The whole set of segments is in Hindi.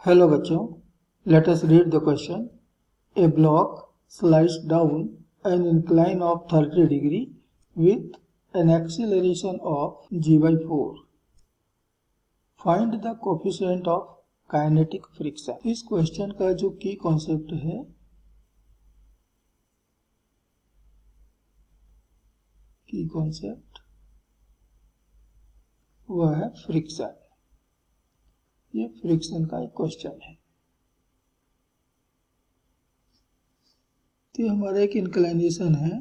Hello बच्चों, let us read the question. A block slides down an incline of 30 degree with an acceleration of g by 4. Find the coefficient of kinetic friction. इस क्वेश्चन का जो की कॉन्सेप्ट है वह है फ्रिक्शन। ये फ्रिक्शन का एक क्वेश्चन है। तो हमारा एक इंक्लाइनेशन है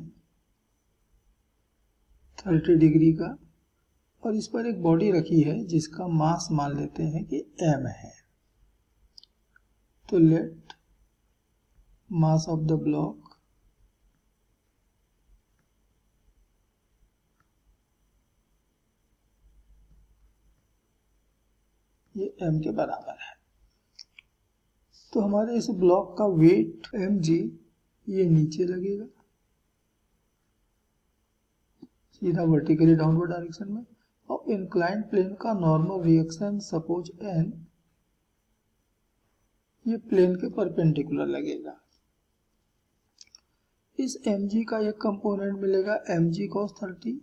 30 डिग्री का और इस पर एक बॉडी रखी है जिसका मास मान लेते हैं कि m है। तो let mass of the block ये m के बराबर है। तो हमारे इस ब्लॉक का वेट mg ये नीचे लगेगा सीधा वर्टिकली डाउनवर्ड डायरेक्शन में, और इंक्लाइंड प्लेन का नॉर्मल रिएक्शन सपोज n ये प्लेन के परपेंडिकुलर लगेगा। इस mg का एक कंपोनेंट मिलेगा mg cos 30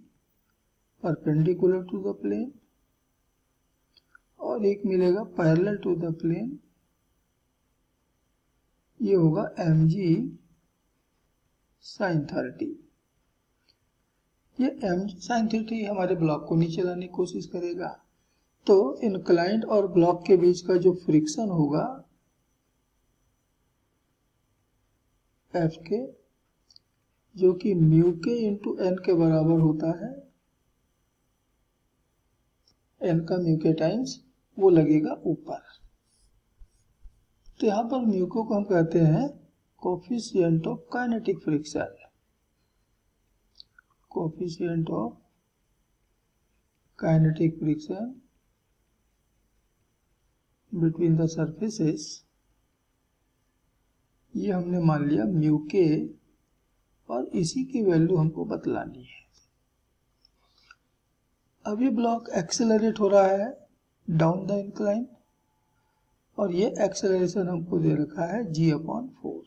perpendicular to the plane, और एक मिलेगा पैरेलल टू द प्लेन, ये होगा mg sin 30। ये mg sin 30 हमारे ब्लॉक को नीचे लाने की कोशिश करेगा। तो इंक्लाइंड और ब्लॉक के बीच का जो फ्रिक्शन होगा F के, जो कि म्यू के इंटू एन के बराबर होता है, एन का म्यू के टाइम्स वो लगेगा ऊपर। तो यहाँ पर म्यू को हम कहते हैं coefficient of kinetic friction. Coefficient of kinetic friction between the surfaces, ये हमने मान लिया म्यू के, और इसी की वैल्यू हमको बतलानी है। अब ये ब्लॉक एक्सेलरेट हो रहा है डाउन द इंक्लाइन, और ये एक्सेलरेशन हमको दे रखा है g/4।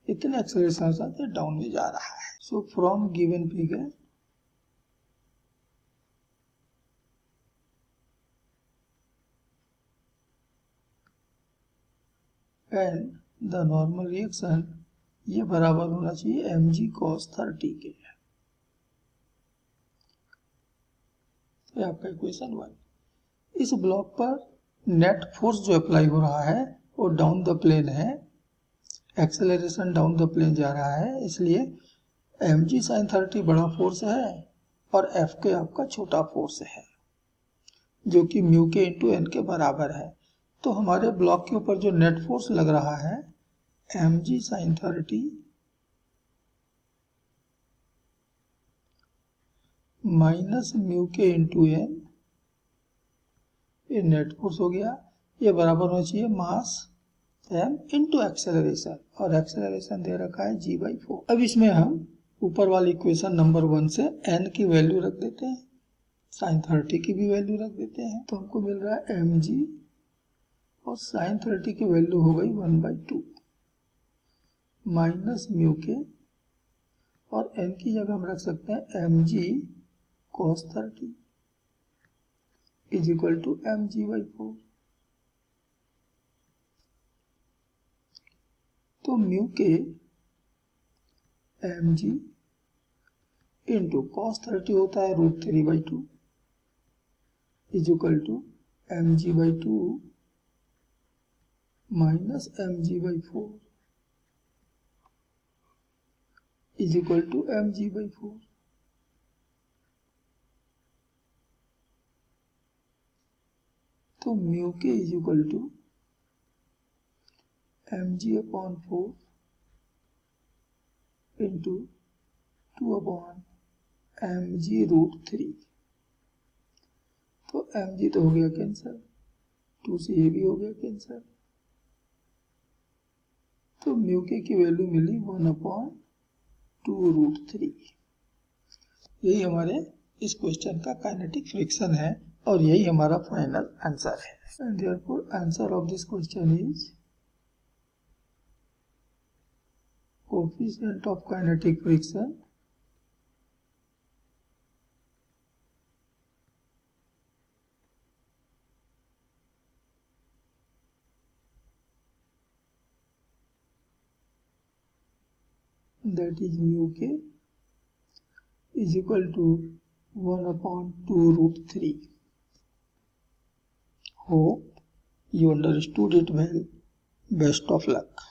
इतने एक्सेलरेशन के साथ ये डाउन में जा रहा है। So from given figure and the normal reaction ये बराबर होना चाहिए mg cos 30 के। आपका इक्वेशन 1। इस ब्लॉक पर नेट फोर्स जो अप्लाई हो रहा है वो डाउन द प्लेन है, एक्सेलरेशन डाउन द प्लेन जा रहा है, इसलिए mg sin 30 बड़ा फोर्स है और F के आपका छोटा फोर्स है जो कि म्यू के इंटू एन के बराबर है। तो हमारे ब्लॉक के ऊपर जो नेट फोर्स लग रहा है mg sin 30 माइनस म्यू के इंटू एन, ये नेट फोर्स हो गया। ये बराबर होना चाहिए मास m इंटू एक्सेलरेशन, और एक्सेलरेशन दे रखा है g/4। अब इसमें हम ऊपर वाली इक्वेशन नंबर 1 से n की वैल्यू रख देते हैं, sin 30 की भी वैल्यू रख देते हैं। तो हमको मिल रहा है mg, और sin 30 की वैल्यू हो गई 1/2 माइनस म्यू के, और n की जगह हम रख सकते हैं mg cos 30 is equal to mg/4। तो म्यू के mg इंटू cos 30 होता है √3/2 is equal to mg/2 minus mg/4 is equal to mg/4। तो म्यू के is equal to mg/4 into 2/mg√3। तो mg तो हो गया कैंसर, 2 से ये भी हो गया कैंसर। तो म्यू के की वैल्यू मिली 1/2√3। यही हमारे इस क्वेश्चन का काइनेटिक फ्रिक्शन है और यही हमारा फाइनल आंसर है. And therefore answer of this question is coefficient of kinetic friction that is mu k is equal to 1/2√3. Hope you understood it well. Best of luck.